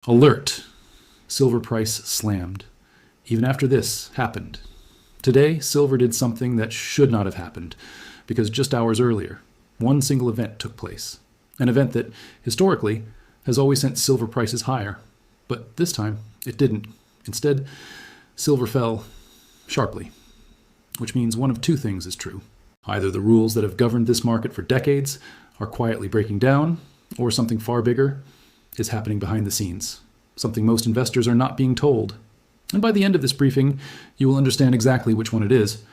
Alert! Silver price slammed. Even after this happened. Today, silver did something that should not have happened, because just hours earlier, one single event took place. An event that, historically, has always sent silver prices higher. But this time, it didn't. Instead, silver fell sharply. Which means one of two things is true. Either the rules that have governed this market for decades are quietly breaking down, or something far bigger is happening behind the scenes. Something most investors are not being told. And by the end of this briefing, you will understand exactly which one it is.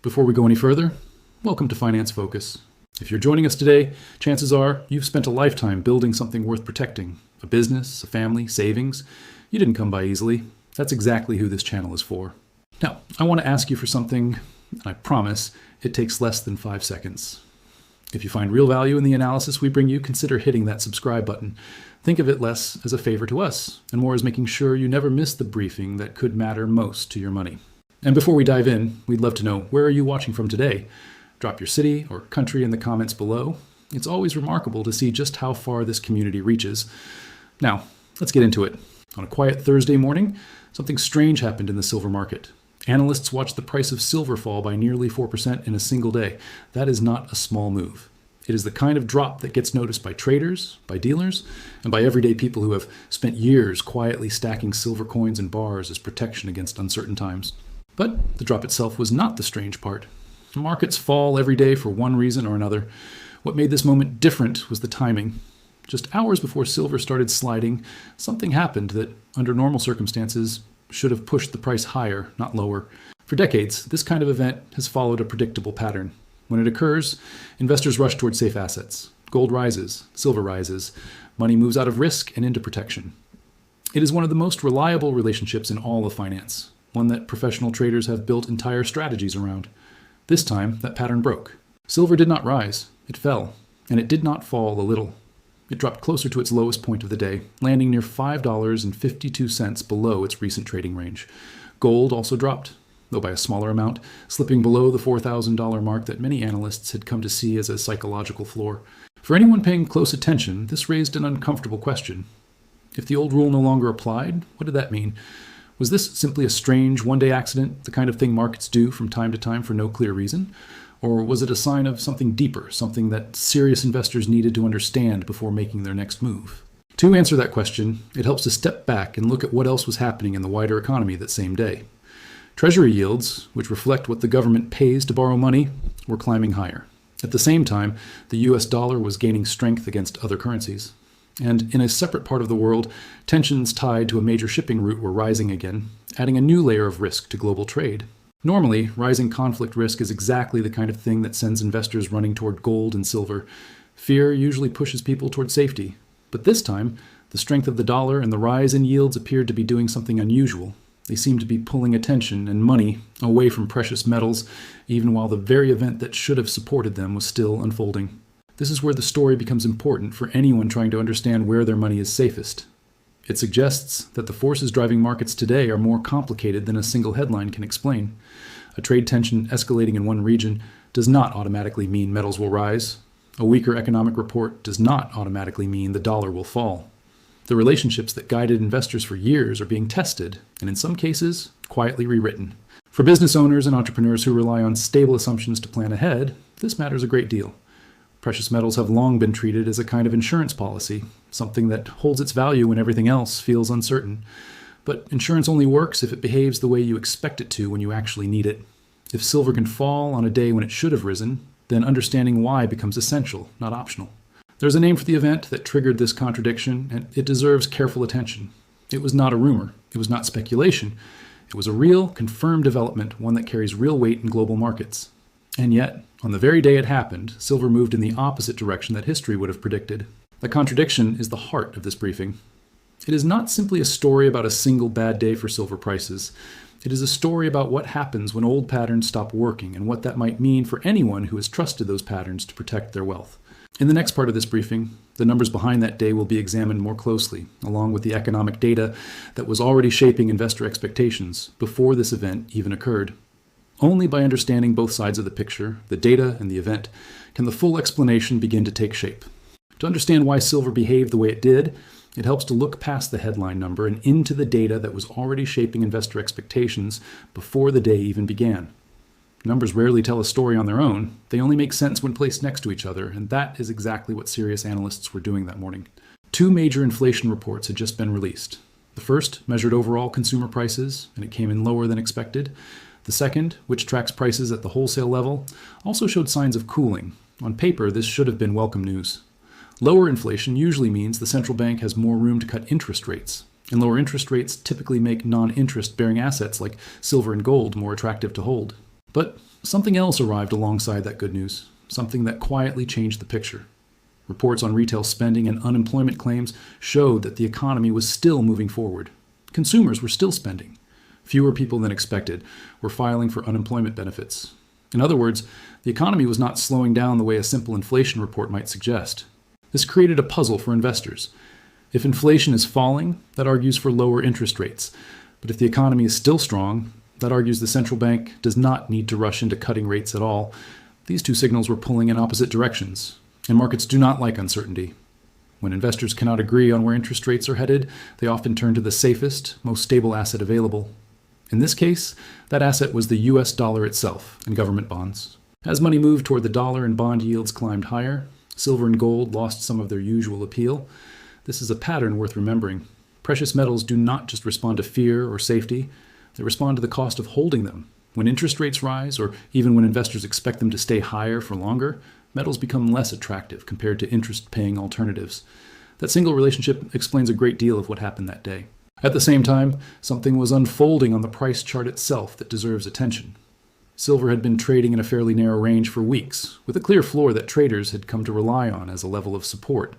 Before we go any further, welcome to Finance Focus. If you're joining us today, chances are you've spent a lifetime building something worth protecting. A business, a family, savings. You didn't come by easily. That's exactly who this channel is for. Now, I want to ask you for something, and I promise it takes less than 5 seconds. If you find real value in the analysis we bring you, consider hitting that subscribe button. Think of it less as a favor to us, and more as making sure you never miss the briefing that could matter most to your money. And before we dive in, we'd love to know, where are you watching from today? Drop your city or country in the comments below. It's always remarkable to see just how far this community reaches. Now, let's get into it. On a quiet Thursday morning, something strange happened in the silver market. Analysts watched the price of silver fall by nearly 4% in a single day. That is not a small move. It is the kind of drop that gets noticed by traders, by dealers, and by everyday people who have spent years quietly stacking silver coins and bars as protection against uncertain times. But the drop itself was not the strange part. Markets fall every day for one reason or another. What made this moment different was the timing. Just hours before silver started sliding, something happened that, under normal circumstances, should have pushed the price higher, not lower. For decades, this kind of event has followed a predictable pattern. When it occurs, investors rush toward safe assets. Gold rises, silver rises, money moves out of risk and into protection. It is one of the most reliable relationships in all of finance, one that professional traders have built entire strategies around. This time, that pattern broke. Silver did not rise, it fell, and it did not fall a little. It dropped closer to its lowest point of the day, landing near $5.52 below its recent trading range. Gold also dropped, though by a smaller amount, slipping below the $4,000 mark that many analysts had come to see as a psychological floor. For anyone paying close attention, this raised an uncomfortable question. If the old rule no longer applied, what did that mean? Was this simply a strange one-day accident, the kind of thing markets do from time to time for no clear reason? Or was it a sign of something deeper, something that serious investors needed to understand before making their next move? To answer that question, it helps to step back and look at what else was happening in the wider economy that same day. Treasury yields, which reflect what the government pays to borrow money, were climbing higher. At the same time, the US dollar was gaining strength against other currencies. And in a separate part of the world, tensions tied to a major shipping route were rising again, adding a new layer of risk to global trade. Normally, rising conflict risk is exactly the kind of thing that sends investors running toward gold and silver. Fear usually pushes people toward safety. But this time, the strength of the dollar and the rise in yields appeared to be doing something unusual. They seemed to be pulling attention and money away from precious metals, even while the very event that should have supported them was still unfolding. This is where the story becomes important for anyone trying to understand where their money is safest. It suggests that the forces driving markets today are more complicated than a single headline can explain. A trade tension escalating in one region does not automatically mean metals will rise. A weaker economic report does not automatically mean the dollar will fall. The relationships that guided investors for years are being tested, and in some cases, quietly rewritten. For business owners and entrepreneurs who rely on stable assumptions to plan ahead, this matters a great deal. Precious metals have long been treated as a kind of insurance policy, something that holds its value when everything else feels uncertain. But insurance only works if it behaves the way you expect it to when you actually need it. If silver can fall on a day when it should have risen, then understanding why becomes essential, not optional. There's a name for the event that triggered this contradiction, and it deserves careful attention. It was not a rumor. It was not speculation. It was a real, confirmed development, one that carries real weight in global markets. And yet, on the very day it happened, silver moved in the opposite direction that history would have predicted. The contradiction is the heart of this briefing. It is not simply a story about a single bad day for silver prices. It is a story about what happens when old patterns stop working and what that might mean for anyone who has trusted those patterns to protect their wealth. In the next part of this briefing, the numbers behind that day will be examined more closely, along with the economic data that was already shaping investor expectations before this event even occurred. Only by understanding both sides of the picture, the data and the event, can the full explanation begin to take shape. To understand why silver behaved the way it did, It helps to look past the headline number and into the data that was already shaping investor expectations before the day even began. Numbers rarely tell a story on their own. They only make sense when placed next to each other, and that is exactly what serious analysts were doing that morning. Two major inflation reports had just been released. The first measured overall consumer prices, and it came in lower than expected. The second, which tracks prices at the wholesale level, also showed signs of cooling. On paper, this should have been welcome news. Lower inflation usually means the central bank has more room to cut interest rates, and lower interest rates typically make non-interest-bearing assets like silver and gold more attractive to hold. But something else arrived alongside that good news, something that quietly changed the picture. Reports on retail spending and unemployment claims showed that the economy was still moving forward. Consumers were still spending. Fewer people than expected were filing for unemployment benefits. In other words, the economy was not slowing down the way a simple inflation report might suggest. This created a puzzle for investors. If inflation is falling, that argues for lower interest rates. But if the economy is still strong, that argues the central bank does not need to rush into cutting rates at all. These two signals were pulling in opposite directions, and markets do not like uncertainty. When investors cannot agree on where interest rates are headed, they often turn to the safest, most stable asset available. In this case, that asset was the US dollar itself and government bonds. As money moved toward the dollar and bond yields climbed higher, silver and gold lost some of their usual appeal. This is a pattern worth remembering. Precious metals do not just respond to fear or safety, they respond to the cost of holding them. When interest rates rise, or even when investors expect them to stay higher for longer, metals become less attractive compared to interest-paying alternatives. That single relationship explains a great deal of what happened that day. At the same time, something was unfolding on the price chart itself that deserves attention. Silver had been trading in a fairly narrow range for weeks, with a clear floor that traders had come to rely on as a level of support.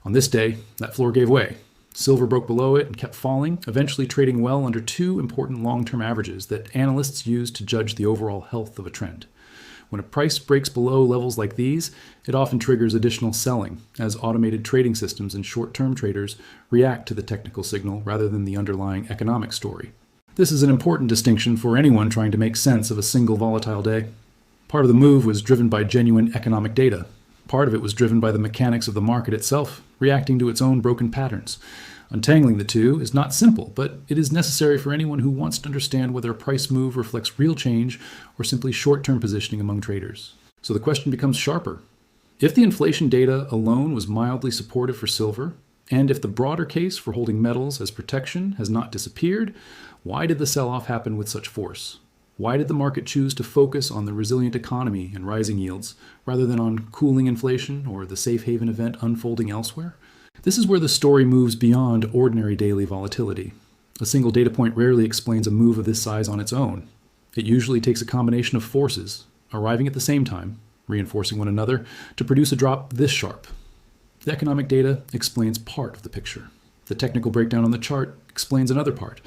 On this day, that floor gave way. Silver broke below it and kept falling, eventually trading well under two important long-term averages that analysts use to judge the overall health of a trend. When a price breaks below levels like these, it often triggers additional selling, as automated trading systems and short-term traders react to the technical signal rather than the underlying economic story. This is an important distinction for anyone trying to make sense of a single volatile day. Part of the move was driven by genuine economic data. Part of it was driven by the mechanics of the market itself, reacting to its own broken patterns. Untangling the two is not simple, but it is necessary for anyone who wants to understand whether a price move reflects real change or simply short-term positioning among traders. So the question becomes sharper. If the inflation data alone was mildly supportive for silver, and if the broader case for holding metals as protection has not disappeared, why did the sell-off happen with such force? Why did the market choose to focus on the resilient economy and rising yields, rather than on cooling inflation or the safe haven event unfolding elsewhere? This is where the story moves beyond ordinary daily volatility. A single data point rarely explains a move of this size on its own. It usually takes a combination of forces, arriving at the same time, reinforcing one another, to produce a drop this sharp. The economic data explains part of the picture. The technical breakdown on the chart explains another part.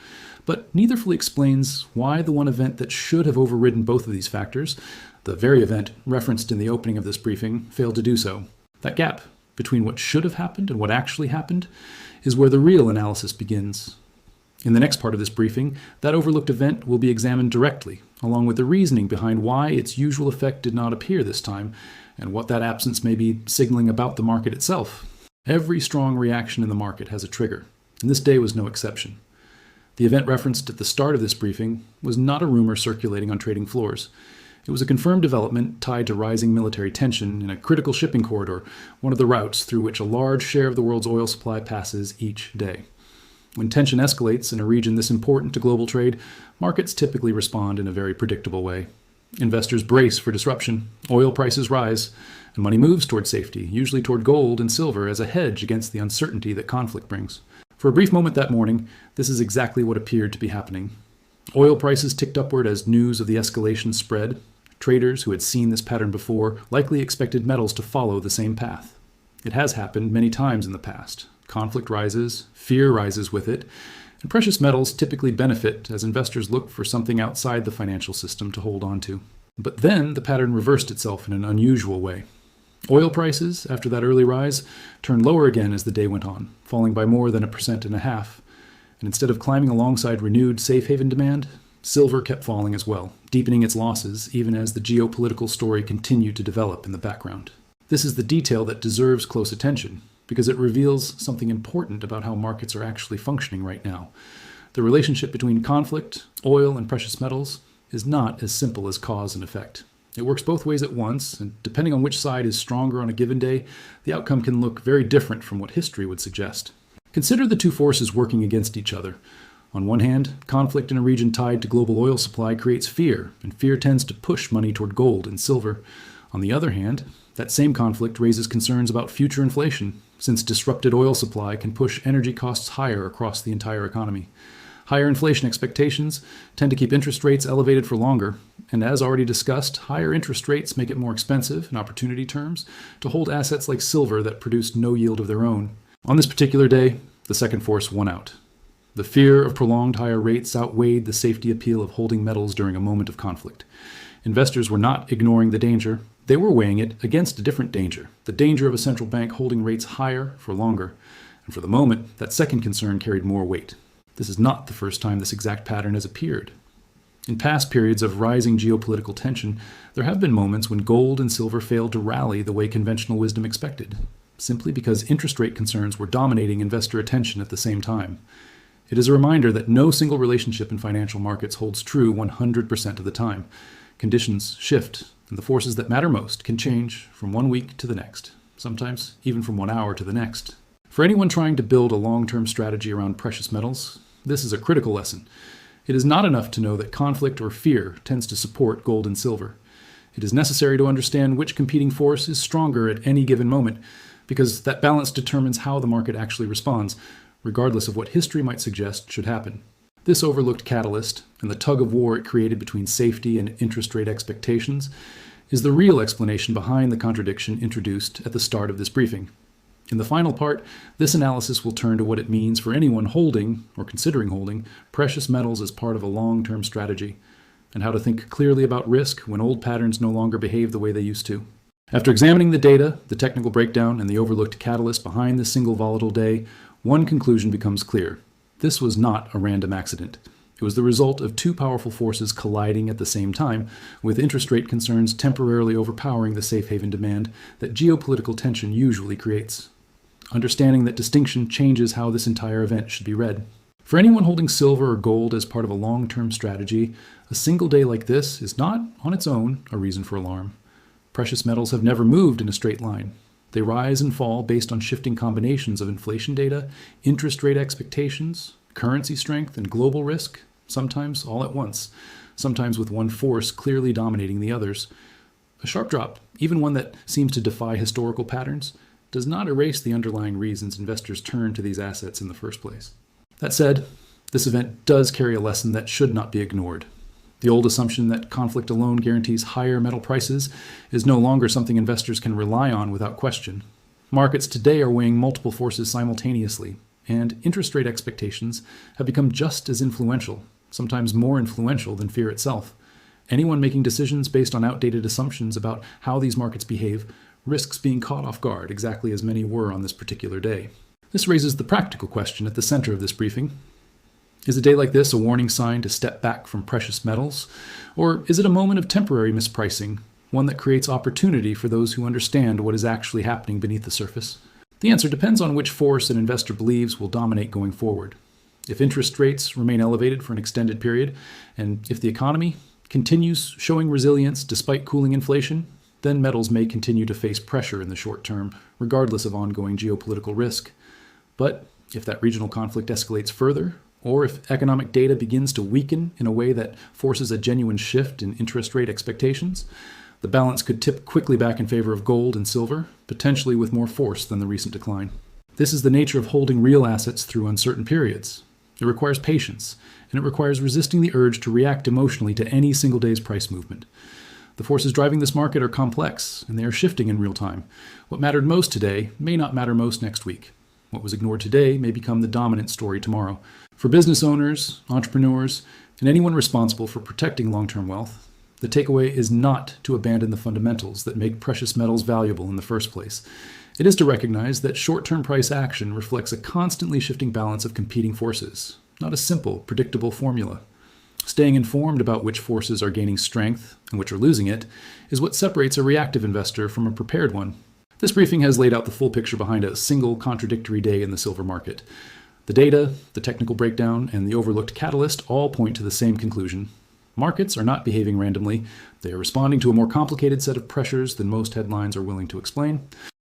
But neither fully explains why the one event that should have overridden both of these factors, the very event referenced in the opening of this briefing, failed to do so. That gap between what should have happened and what actually happened is where the real analysis begins. In the next part of this briefing, that overlooked event will be examined directly, along with the reasoning behind why its usual effect did not appear this time, and what that absence may be signaling about the market itself. Every strong reaction in the market has a trigger, and this day was no exception. The event referenced at the start of this briefing was not a rumor circulating on trading floors. It was a confirmed development tied to rising military tension in a critical shipping corridor, one of the routes through which a large share of the world's oil supply passes each day. When tension escalates in a region this important to global trade, markets typically respond in a very predictable way. Investors brace for disruption, oil prices rise, and money moves toward safety, usually toward gold and silver as a hedge against the uncertainty that conflict brings. For a brief moment that morning, this is exactly what appeared to be happening. Oil prices ticked upward as news of the escalation spread. Traders who had seen this pattern before likely expected metals to follow the same path. It has happened many times in the past. Conflict rises, fear rises with it, and precious metals typically benefit as investors look for something outside the financial system to hold on to. But then the pattern reversed itself in an unusual way. Oil prices, after that early rise, turned lower again as the day went on, falling by more than 1.5%. And instead of climbing alongside renewed safe haven demand, silver kept falling as well, deepening its losses even as the geopolitical story continued to develop in the background. This is the detail that deserves close attention. because it reveals something important about how markets are actually functioning right now. The relationship between conflict, oil, and precious metals is not as simple as cause and effect. It works both ways at once, and depending on which side is stronger on a given day, the outcome can look very different from what history would suggest. Consider the two forces working against each other. On one hand, conflict in a region tied to global oil supply creates fear, and fear tends to push money toward gold and silver. On the other hand, that same conflict raises concerns about future inflation, since disrupted oil supply can push energy costs higher across the entire economy. Higher inflation expectations tend to keep interest rates elevated for longer, and as already discussed, higher interest rates make it more expensive, in opportunity terms, to hold assets like silver that produce no yield of their own. On this particular day, the second force won out. The fear of prolonged higher rates outweighed the safety appeal of holding metals during a moment of conflict. Investors were not ignoring the danger. They were weighing it against a different danger, the danger of a central bank holding rates higher for longer. And for the moment, that second concern carried more weight. This is not the first time this exact pattern has appeared. In past periods of rising geopolitical tension, there have been moments when gold and silver failed to rally the way conventional wisdom expected, simply because interest rate concerns were dominating investor attention at the same time. It is a reminder that no single relationship in financial markets holds true 100% of the time. Conditions shift, and the forces that matter most can change from one week to the next, sometimes even from 1 hour to the next. For anyone trying to build a long-term strategy around precious metals, this is a critical lesson. It is not enough to know that conflict or fear tends to support gold and silver. It is necessary to understand which competing force is stronger at any given moment, because that balance determines how the market actually responds, regardless of what history might suggest should happen. This overlooked catalyst, and the tug of war it created between safety and interest rate expectations, is the real explanation behind the contradiction introduced at the start of this briefing. In the final part, this analysis will turn to what it means for anyone holding, or considering holding, precious metals as part of a long-term strategy, and how to think clearly about risk when old patterns no longer behave the way they used to. After examining the data, the technical breakdown, and the overlooked catalyst behind this single volatile day, one conclusion becomes clear. This was not a random accident. It was the result of two powerful forces colliding at the same time, with interest rate concerns temporarily overpowering the safe haven demand that geopolitical tension usually creates. Understanding that distinction changes how this entire event should be read. For anyone holding silver or gold as part of a long-term strategy, a single day like this is not, on its own, a reason for alarm. Precious metals have never moved in a straight line. They rise and fall based on shifting combinations of inflation data, interest rate expectations, currency strength, and global risk, sometimes all at once, sometimes with one force clearly dominating the others. A sharp drop, even one that seems to defy historical patterns, does not erase the underlying reasons investors turn to these assets in the first place. That said, this event does carry a lesson that should not be ignored. The old assumption that conflict alone guarantees higher metal prices is no longer something investors can rely on without question. Markets today are weighing multiple forces simultaneously, and interest rate expectations have become just as influential, sometimes more influential than fear itself. Anyone making decisions based on outdated assumptions about how these markets behave risks being caught off guard, exactly as many were on this particular day. This raises the practical question at the center of this briefing. Is a day like this a warning sign to step back from precious metals? Or is it a moment of temporary mispricing, one that creates opportunity for those who understand what is actually happening beneath the surface? The answer depends on which force an investor believes will dominate going forward. If interest rates remain elevated for an extended period, and if the economy continues showing resilience despite cooling inflation, then metals may continue to face pressure in the short term, regardless of ongoing geopolitical risk. But if that regional conflict escalates further, or if economic data begins to weaken in a way that forces a genuine shift in interest rate expectations, the balance could tip quickly back in favor of gold and silver, potentially with more force than the recent decline. This is the nature of holding real assets through uncertain periods. It requires patience, and it requires resisting the urge to react emotionally to any single day's price movement. The forces driving this market are complex, and they are shifting in real time. What mattered most today may not matter most next week. What was ignored today may become the dominant story tomorrow. For business owners, entrepreneurs, and anyone responsible for protecting long-term wealth, the takeaway is not to abandon the fundamentals that make precious metals valuable in the first place. It is to recognize that short-term price action reflects a constantly shifting balance of competing forces, not a simple, predictable formula. Staying informed about which forces are gaining strength and which are losing it is what separates a reactive investor from a prepared one. This briefing has laid out the full picture behind a single contradictory day in the silver market. The data, the technical breakdown, and the overlooked catalyst all point to the same conclusion. Markets are not behaving randomly. They are responding to a more complicated set of pressures than most headlines are willing to explain.